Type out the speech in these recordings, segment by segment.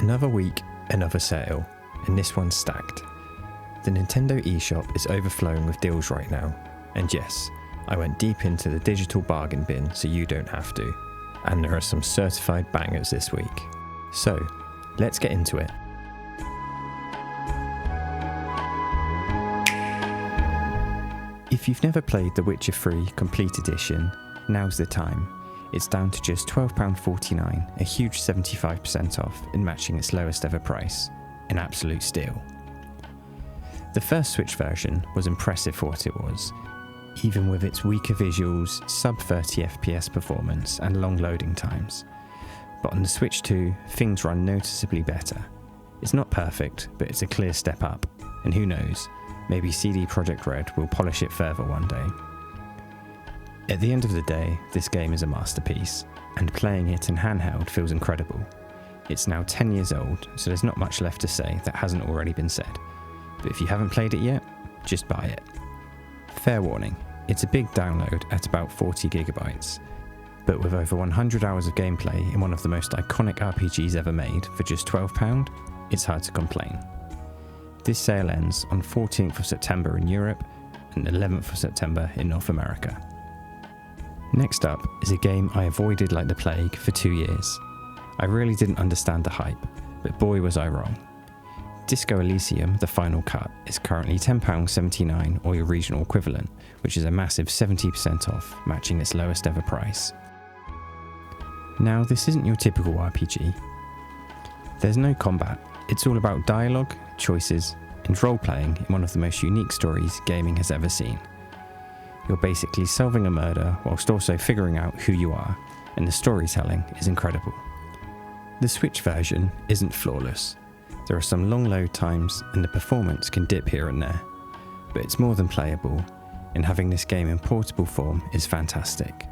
Another week, another sale, and this one's stacked. The Nintendo eShop is overflowing with deals right now, and yes, I went deep into the digital bargain bin so you don't have to, and there are some certified bangers this week. So, let's get into it. If you've never played The Witcher 3 Complete Edition, now's the time. It's down to just £12.49, a huge 75% off and matching its lowest ever price. An absolute steal. The first Switch version was impressive for what it was, even with its weaker visuals, sub 30 FPS performance and long loading times. But on the Switch 2, things run noticeably better. It's not perfect, but it's a clear step up, and who knows, maybe CD Projekt Red will polish it further one day. At the end of the day, this game is a masterpiece, and playing it in handheld feels incredible. It's now 10 years old, so there's not much left to say that hasn't already been said. But if you haven't played it yet, just buy it. Fair warning, it's a big download at about 40 gigabytes, but with over 100 hours of gameplay in one of the most iconic RPGs ever made for just £12, it's hard to complain. This sale ends on 14th of September in Europe and 11th of September in North America. Next up is a game I avoided like the plague for 2 years. I really didn't understand the hype, but boy was I wrong. Disco Elysium, the final cut, is currently £10.79 or your regional equivalent, which is a massive 70% off, matching its lowest ever price. Now, this isn't your typical RPG. There's no combat, it's all about dialogue, choices, and role-playing in one of the most unique stories gaming has ever seen. You're basically solving a murder whilst also figuring out who you are, and the storytelling is incredible. The Switch version isn't flawless. There are some long load times and the performance can dip here and there, but it's more than playable, and having this game in portable form is fantastic.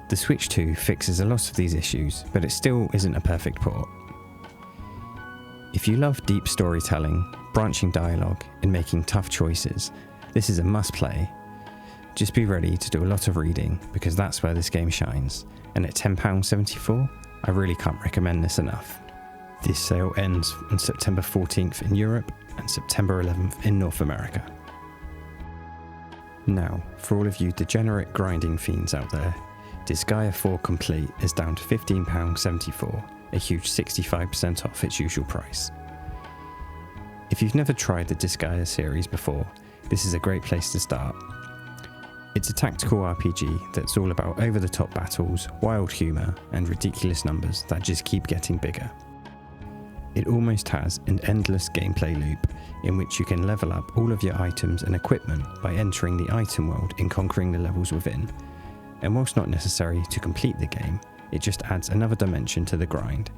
The Switch 2 fixes a lot of these issues, but it still isn't a perfect port. If you love deep storytelling, branching dialogue, and making tough choices, this is a must-play. Just be ready to do a lot of reading, because that's where this game shines, and at £10.74, I really can't recommend this enough. This sale ends on September 14th in Europe and September 11th in North America. Now, for all of you degenerate grinding fiends out there, Disgaea 4 Complete is down to £15.74, a huge 65% off its usual price. If you've never tried the Disgaea series before, this is a great place to start. It's a tactical RPG that's all about over-the-top battles, wild humour, and ridiculous numbers that just keep getting bigger. It almost has an endless gameplay loop in which you can level up all of your items and equipment by entering the item world and conquering the levels within. And whilst not necessary to complete the game, it just adds another dimension to the grind.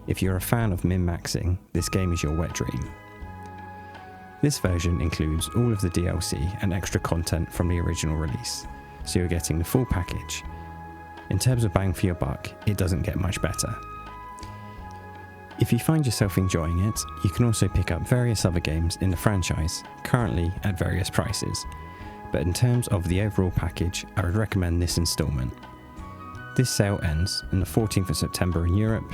If you're a fan of min-maxing, this game is your wet dream. This version includes all of the DLC and extra content from the original release, so you're getting the full package. In terms of bang for your buck, it doesn't get much better. If you find yourself enjoying it, you can also pick up various other games in the franchise, currently at various prices. But in terms of the overall package, I would recommend this instalment. This sale ends on the 14th of September in Europe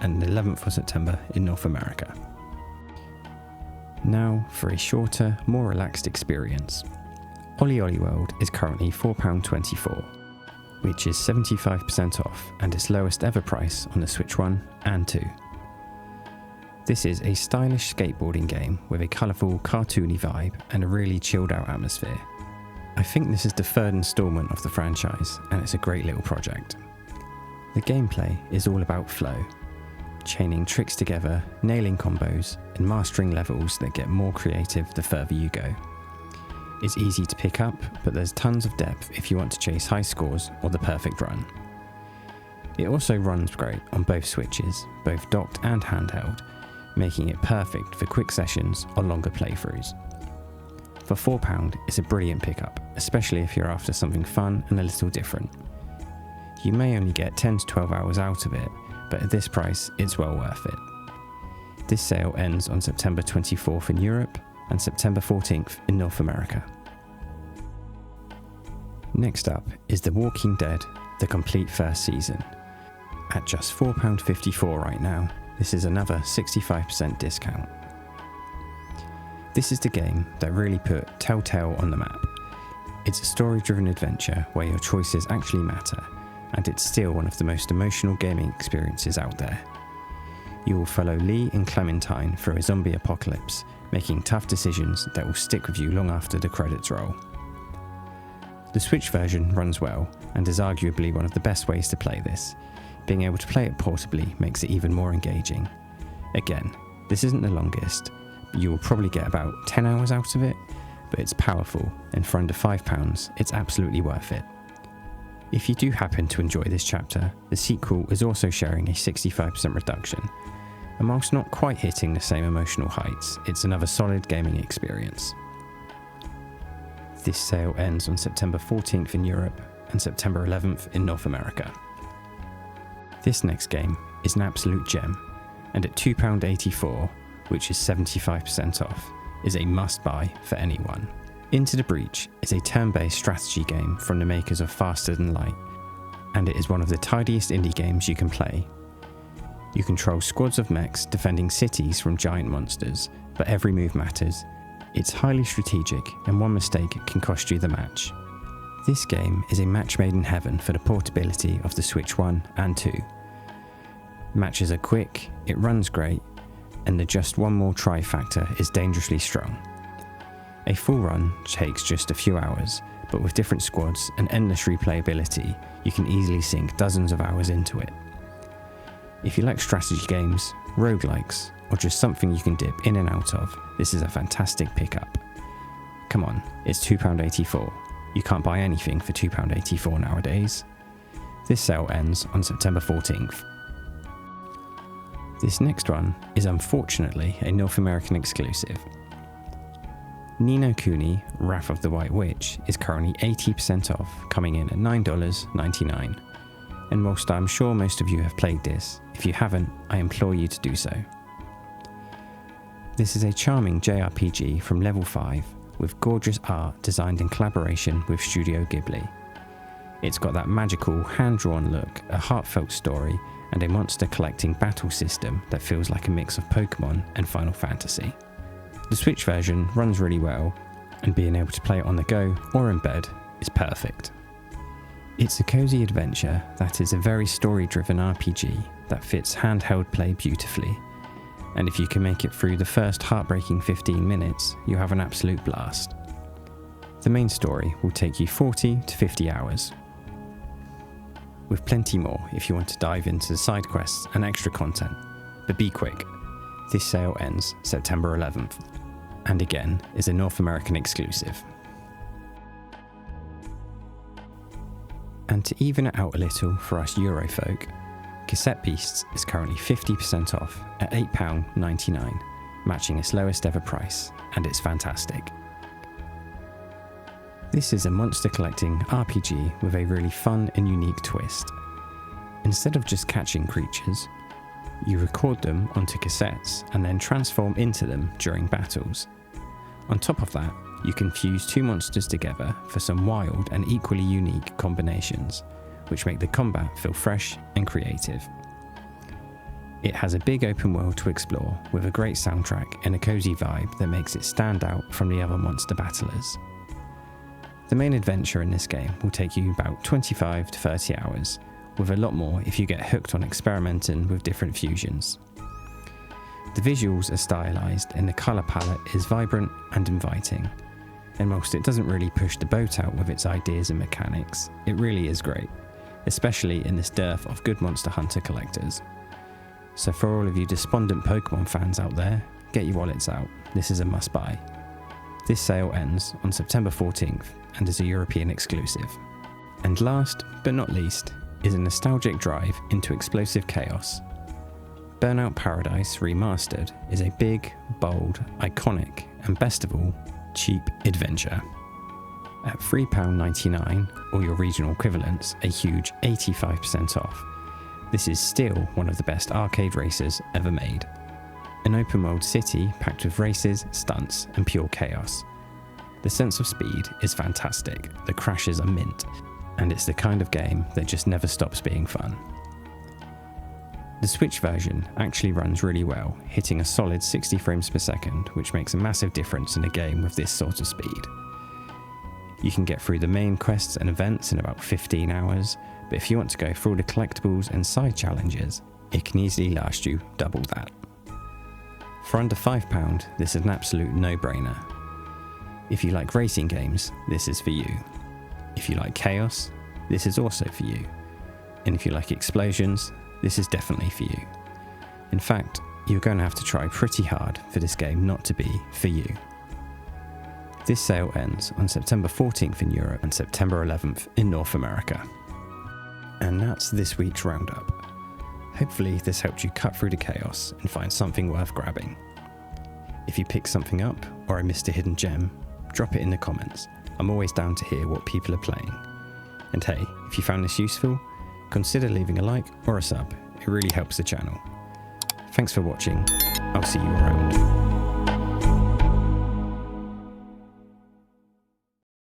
and the 11th of September in North America. Now for a shorter, more relaxed experience. Olli-lujah World is currently £4.24, which is 75% off and its lowest ever price on the Switch 1 and 2. This is a stylish skateboarding game with a colourful, cartoony vibe and a really chilled out atmosphere. I think this is the third instalment of the franchise, and it's a great little project. The gameplay is all about flow, chaining tricks together, nailing combos, and mastering levels that get more creative the further you go. It's easy to pick up, but there's tons of depth if you want to chase high scores or the perfect run. It also runs great on both Switches, both docked and handheld, making it perfect for quick sessions or longer playthroughs. For £4, it's a brilliant pickup, especially if you're after something fun and a little different. You may only get 10 to 12 hours out of it, but at this price, it's well worth it. This sale ends on September 24th in Europe and September 14th in North America. Next up is The Walking Dead, the complete first season. At just £4.54 right now, this is another 65% discount. This is the game that really put Telltale on the map. It's a story-driven adventure where your choices actually matter, and it's still one of the most emotional gaming experiences out there. You will follow Lee and Clementine through a zombie apocalypse, making tough decisions that will stick with you long after the credits roll. The Switch version runs well, and is arguably one of the best ways to play this. Being able to play it portably makes it even more engaging. Again, this isn't the longest, but you will probably get about 10 hours out of it, but it's powerful, and for under £5, it's absolutely worth it. If you do happen to enjoy this chapter, the sequel is also sharing a 65% reduction, and whilst not quite hitting the same emotional heights, it's another solid gaming experience. This sale ends on September 14th in Europe and September 11th in North America. This next game is an absolute gem, and at £2.84, which is 75% off, is a must-buy for anyone. Into the Breach is a turn-based strategy game from the makers of Faster Than Light, and it is one of the tidiest indie games you can play. You control squads of mechs defending cities from giant monsters, but every move matters. It's highly strategic, and one mistake can cost you the match. This game is a match made in heaven for the portability of the Switch 1 and 2. Matches are quick, it runs great, and the just one more try factor is dangerously strong. A full run takes just a few hours, but with different squads and endless replayability, you can easily sink dozens of hours into it. If you like strategy games, roguelikes, or just something you can dip in and out of, this is a fantastic pickup. Come on, it's £2.84. You can't buy anything for £2.84 nowadays. This sale ends on September 14th. This next one is unfortunately a North American exclusive. Ni no Kuni: Wrath of the White Witch is currently 80% off, coming in at $9.99. And whilst I'm sure most of you have played this, if you haven't, I implore you to do so. This is a charming JRPG from Level 5 with gorgeous art designed in collaboration with Studio Ghibli. It's got that magical, hand-drawn look, a heartfelt story, and a monster collecting battle system that feels like a mix of Pokemon and Final Fantasy. The Switch version runs really well, and being able to play it on the go or in bed is perfect. It's a cozy adventure that is a very story-driven RPG that fits handheld play beautifully, and if you can make it through the first heartbreaking 15 minutes, you'll have an absolute blast. The main story will take you 40 to 50 hours, with plenty more if you want to dive into the side quests and extra content, but be quick. This sale ends September 11th, and again is a North American exclusive. And to even it out a little for us Eurofolk, Cassette Beasts is currently 50% off at £8.99, matching its lowest ever price, and it's fantastic. This is a monster collecting RPG with a really fun and unique twist. Instead of just catching creatures, you record them onto cassettes and then transform into them during battles. On top of that, you can fuse two monsters together for some wild and equally unique combinations, which make the combat feel fresh and creative. It has a big open world to explore with a great soundtrack and a cozy vibe that makes it stand out from the other monster battlers. The main adventure in this game will take you about 25 to 30 hours, with a lot more if you get hooked on experimenting with different fusions. The visuals are stylised and the colour palette is vibrant and inviting, and whilst it doesn't really push the boat out with its ideas and mechanics, it really is great, especially in this dearth of good Monster Hunter collectors. So for all of you despondent Pokemon fans out there, get your wallets out, this is a must buy. This sale ends on September 14th and is a European exclusive. And last but not least is a nostalgic drive into explosive chaos. Burnout Paradise Remastered is a big, bold, iconic, and best of all, cheap adventure. At £3.99, or your regional equivalents, a huge 85% off, this is still one of the best arcade races ever made. An open world city packed with races, stunts, and pure chaos. The sense of speed is fantastic, the crashes are mint, and it's the kind of game that just never stops being fun. The Switch version actually runs really well, hitting a solid 60 frames per second, which makes a massive difference in a game with this sort of speed. You can get through the main quests and events in about 15 hours, but if you want to go for all the collectibles and side challenges, it can easily last you double that. For under £5, this is an absolute no-brainer. If you like racing games, this is for you. If you like chaos, this is also for you. And if you like explosions, this is definitely for you. In fact, you're going to have to try pretty hard for this game not to be for you. This sale ends on September 14th in Europe and September 11th in North America. And that's this week's roundup. Hopefully this helped you cut through the chaos and find something worth grabbing. If you picked something up or I missed a hidden gem, drop it in the comments. I'm always down to hear what people are playing. And hey, if you found this useful, consider leaving a like or a sub. It really helps the channel. Thanks for watching. I'll see you around.